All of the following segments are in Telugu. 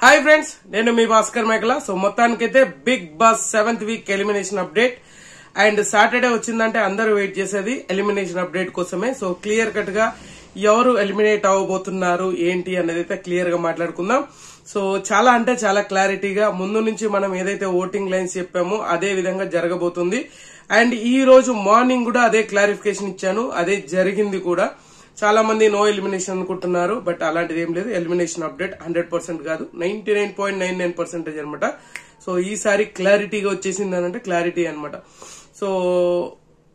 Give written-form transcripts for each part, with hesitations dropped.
హాయ్ ఫ్రెండ్స్, నేను మీ భాస్కర్ మేకల. సో మొత్తానికైతే Big Boss 7th week elimination update and Saturday వచ్చిందంటే అందరూ వెయిట్ చేసేది ఎలిమినేషన్ అప్డేట్ కోసమే. సో క్లియర్ కట్ గా ఎవరు ఎలిమినేట్ అవ్వబోతున్నారు ఏంటి అనేది అయితే క్లియర్ గా మాట్లాడుకుందాం. సో చాలా అంటే చాలా క్లారిటీగా ముందు నుంచి మనం ఏదైతే ఓటింగ్ లైన్స్ చెప్పామో అదే విధంగా జరగబోతుంది. అండ్ ఈ రోజు మార్నింగ్ కూడా అదే క్లారిఫికేషన్ ఇచ్చాను, అదే జరిగింది కూడా. చాలా మంది నో ఎలిమినేషన్ అనుకుంటున్నారు, బట్ అలాంటిది ఏం లేదు. ఎలిమినేషన్ అప్డేట్ 100% కాదు, 99.99% అనమాట. సో ఈసారి క్లారిటీగా వచ్చేసింది అని అంటే క్లారిటీ అనమాట. సో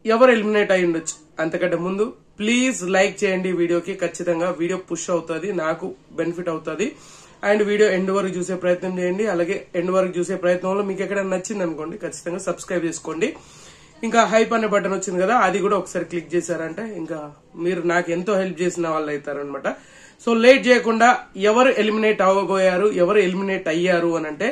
ఎవరు ఎలిమినేట్ అయి ఉండొచ్చు. అంతకంటే ముందు ప్లీజ్ లైక్ చేయండి వీడియోకి. ఖచ్చితంగా వీడియో పుష్ అవుతుంది, నాకు బెనిఫిట్ అవుతుంది. అండ్ వీడియో ఎండ్ వరకు చూసే ప్రయత్నం చేయండి. అలాగే ఎండ్ వరకు చూసే ప్రయత్నంలో మీకు ఎక్కడైనా నచ్చింది అనుకోండి, ఖచ్చితంగా సబ్స్క్రైబ్ చేసుకోండి. ఇంకా హైప్ అనే బటన్ వచ్చింది కదా, అది కూడా ఒకసారి క్లిక్ చేశారంటే ఇంకా మీరు నాకు ఎంతో హెల్ప్ చేసిన వాళ్ళు అవుతారనమాట. సో లేట్ చేయకుండా ఎవరు ఎలిమినేట్ అవ్వబోయారు, ఎవరు ఎలిమినేట్ అయ్యారు అని అంటే,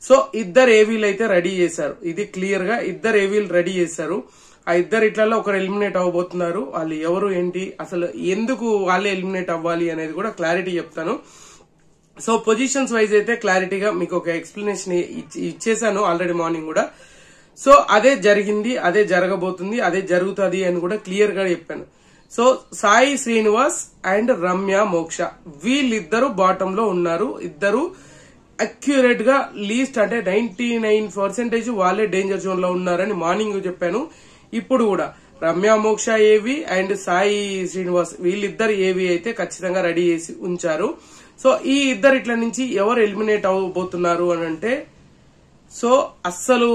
సో ఇద్దరు ఏవీలు అయితే రెడీ చేశారు. ఇది క్లియర్ గా ఇద్దరు ఏవీలు రెడీ చేశారు. ఆ ఇద్దరు ఇట్లలో ఒకరు ఎలిమినేట్ అవ్వబోతున్నారు. వాళ్ళు ఎవరు ఏంటి, అసలు ఎందుకు వాళ్ళే ఎలిమినేట్ అవ్వాలి అనేది కూడా క్లారిటీ చెప్తాను. సో పొజిషన్స్ వైజ్ అయితే క్లారిటీగా మీకు ఒక ఎక్స్ప్లెనేషన్ ఇచ్చేసాను ఆల్రెడీ మార్నింగ్ కూడా. సో అదే జరిగింది, అదే జరగబోతుంది, అదే జరుగుతుంది అని కూడా క్లియర్ గా చెప్పాను. సో సాయి శ్రీనివాస్ అండ్ రమ్య మోక్ష వీళ్ళిద్దరు బాటమ్ లో ఉన్నారు. ఇద్దరు అక్యురేట్ గా లీస్ట్ అంటే 99% వాళ్ళే డేంజర్ జోన్ లో ఉన్నారని మార్నింగ్ చెప్పాను. ఇప్పుడు కూడా రమ్య మోక్ష ఏవి అండ్ సాయి శ్రీనివాస్ వీళ్ళిద్దరు ఏవి అయితే ఖచ్చితంగా రెడీ చేసి ఉంచారు. సో ఈ ఇద్దరు ఇట్ల నుంచి ఎవరు ఎలిమినేట్ అవ్వబోతున్నారు అని అంటే, సో అస్సలు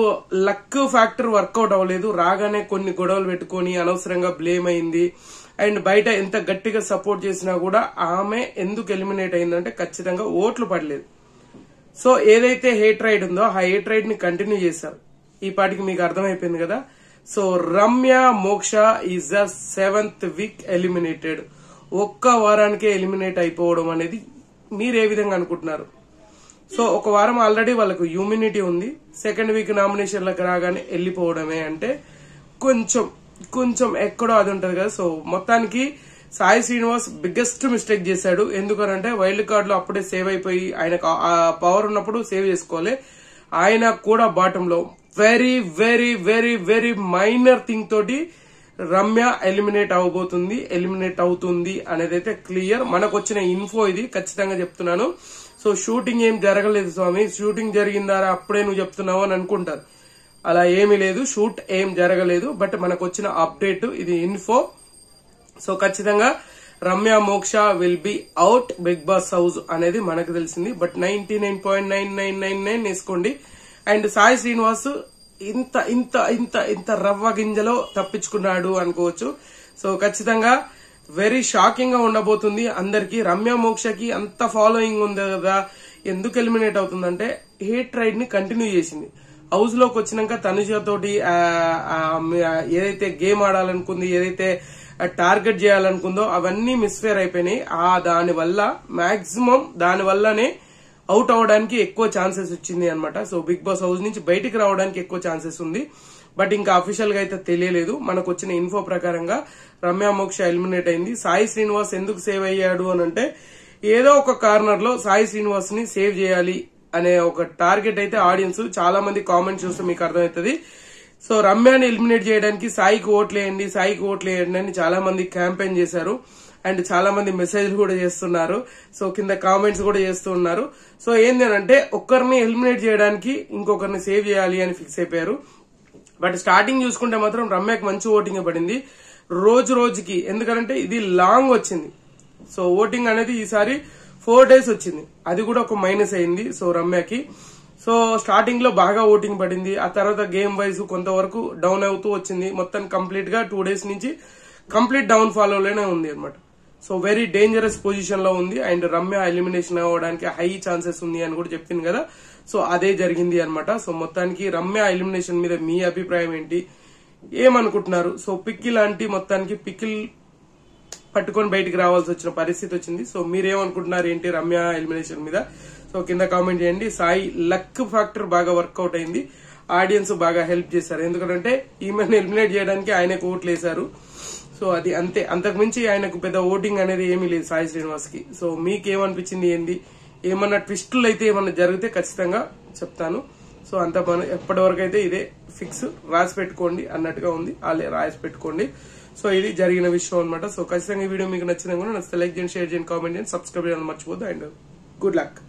లక్ ఫ్యాక్టర్ వర్కౌట్ అవ్వలేదు. రాగానే కొన్ని గొడవలు పెట్టుకుని అనవసరంగా బ్లేమ్ అయింది. అండ్ బయట ఎంత గట్టిగా సపోర్ట్ చేసినా కూడా ఆమె ఎందుకు ఎలిమినేట్ అయిందంటే ఖచ్చితంగా ఓట్లు పడలేదు. సో ఏదైతే హేట్ రైడ్ ఉందో ఆ హేట్ రైడ్ ని కంటిన్యూ చేశారు. ఈ పాటికి మీకు అర్థమైపోయింది కదా. సో రమ్య మోక్ష is the 7th week eliminated. ఒక్క వారానికే ఎలిమినేట్ అయిపోవడం అనేది మీరు ఏ విధంగా అనుకుంటున్నారు? సో ఒక వారం ఆల్రెడీ వాళ్ళకు హ్యూమినిటీ ఉంది. సెకండ్ వీక్ నామినేషన్లకు రాగానే వెళ్లిపోవడమే అంటే కొంచెం ఎక్కడో అది ఉంటది కదా. సో మొత్తానికి సాయి శ్రీనివాస్ బిగ్గెస్ట్ మిస్టేక్ చేశాడు. ఎందుకనంటే వైల్డ్ కార్డ్ లో అప్పుడే సేవ్ అయిపోయి ఆయనకు ఆ పవర్ ఉన్నప్పుడు సేవ్ చేసుకోవాలి. ఆయన కూడా బాటమ్ లో very very very very minor thing తోటి రమ్య ఎలిమినేట్ అవ్వబోతుంది, ఎలిమినేట్ అవుతుంది అనేది అయితే క్లియర్. మనకు వచ్చిన ఇన్ఫో ఇది, ఖచ్చితంగా చెప్తున్నాను. సో షూటింగ్ ఏం జరగలేదు స్వామి, షూటింగ్ జరిగిందా అప్పుడే నువ్వు చెప్తున్నావు అని అనుకుంటారు. అలా ఏమీ లేదు, షూట్ ఏం జరగలేదు. బట్ మనకు వచ్చిన అప్డేట్ ఇది, ఇన్ఫో. సో ఖచ్చితంగా Ramya Moksha will be out Big Boss house అనేది మనకు తెలిసింది. బట్ 99.9999 వేసుకోండి. అండ్ సాయి శ్రీనివాస్ ఇంత ఇంత ఇంత ఇంత రవ్వ గింజలో తప్పించుకున్నాడు అనుకోవచ్చు. సో ఖచ్చితంగా వెరీ షాకింగ్ గా ఉండబోతుంది అందరికి. రమ్య మోక్షకి అంత ఫాలోయింగ్ ఉంది కదా, ఎందుకు ఎలిమినేట్ అవుతుందంటే హేట్ రైడ్ ని కంటిన్యూ చేసింది. హౌస్ లోకి వచ్చినాక తనుజతోటి ఏదైతే గేమ్ ఆడాలనుకుంది, ఏదైతే టార్గెట్ చేయాలనుకుందో అవన్నీ మిస్ఫేర్ అయిపోయినాయి. దానివల్ల మాక్సిమం దానివల్లనే అవుట్ అవడానికి ఎక్కువ ఛాన్సెస్ వచ్చింది అనమాట. సో బిగ్ బాస్ హౌస్ నుంచి బయటికి రావడానికి ఎక్కువ ఛాన్సెస్ ఉంది. బట్ ఇంకా అఫీషియల్ గా అయితే తెలియలేదు. మనకు వచ్చిన ఇన్ఫో ప్రకారంగా రమ్య మోక్ష ఎలిమినేట్ అయింది. సాయి శ్రీనివాస్ ఎందుకు సేవ్ అయ్యాడు అని అంటే, ఏదో ఒక కార్నర్ లో సాయి శ్రీనివాస్ ని సేవ్ చేయాలి అనే ఒక టార్గెట్ అయితే ఆడియన్స్ చాలా మంది కామెంట్స్ చూస్తే మీకు అర్థమవుతుంది. సో రమ్యని ఎలిమినేట్ చేయడానికి సాయికి ఓట్లేయండి, సాయికి ఓట్లేయండి అని చాలా మంది క్యాంపెయిన్ చేశారు. అండ్ చాలా మంది మెసేజ్లు కూడా చేస్తున్నారు. సో కింద కామెంట్స్ కూడా చేస్తూ ఉన్నారు. సో ఏంటంటే ఒక్కరిని ఎలిమినేట్ చేయడానికి ఇంకొకరిని సేవ్ చేయాలి అని ఫిక్స్ అయిపోయారు. బట్ స్టార్టింగ్ చూసుకుంటే మాత్రం రమ్యకి మంచి ఓటింగ్ పడింది రోజు రోజుకి. ఎందుకంటే ఇది లాంగ్ వచ్చింది. సో ఓటింగ్ అనేది ఈసారి 4 days వచ్చింది, అది కూడా ఒక మైనస్ అయింది. సో రమ్యకి సో స్టార్టింగ్ లో బాగా ఓటింగ్ పడింది. ఆ తర్వాత గేమ్ వైజ్ కొంతవరకు డౌన్ అవుతూ వచ్చింది. మొత్తం కంప్లీట్ గా 2 days నుంచి కంప్లీట్ డౌన్ ఫాలో లోనే ఉంది అనమాట. సో వెరీ డేంజరస్ పొజిషన్ లో ఉంది. అండ్ రమ్య ఎలిమినేషన్ అవ్వడానికి హై ఛాన్సెస్ ఉంది అని కూడా చెప్పింది కదా. సో అదే జరిగింది అనమాట. సో మొత్తానికి రమ్య ఎలిమినేషన్ మీద మీ అభిప్రాయం ఏంటి, ఏమనుకుంటున్నారు? సో పిక్కిల్ లాంటి మొత్తానికి పిక్కిల్ పట్టుకొని బయటికి రావాల్సి వచ్చిన పరిస్థితి వచ్చింది. సో మీరేమనుకుంటున్నారు ఏంటి రమ్య ఎలిమినేషన్ మీద? సో కింద కామెంట్ చేయండి. సాయి లక్ ఫ్యాక్టర్ బాగా వర్కౌట్ అయింది, ఆడియన్స్ బాగా హెల్ప్ చేశారు. ఎందుకంటే ఈమెను ఎలిమినేట్ చేయడానికి ఆయనకు ఓట్లు వేశారు. సో అది అంతే, అంతకుమించి ఆయనకు పెద్ద ఓటింగ్ అనేది ఏమీ లేదు సాయి శ్రీనివాస్ కి. సో మీకేమనిపించింది ఏంది, ఏమన్నా ట్విస్టులు అయితే ఏమన్నా జరిగితే ఖచ్చితంగా చెప్తాను. సో అంత ఎప్పటి వరకు అయితే ఇదే ఫిక్స్, రాసి పెట్టుకోండి అన్నట్టుగా ఉంది, రాసి పెట్టుకోండి. సో ఇది జరిగిన విషయం అనమాట. సో ఖచ్చితంగా ఈ వీడియో మీకు నచ్చినా కూడా నచ్చితే లైక్ చేయండి, షేర్ చేయండి, కామెంట్ చేయండి, సబ్స్క్రైబ్ చేయాలని మర్చిపోద్దు. And good luck.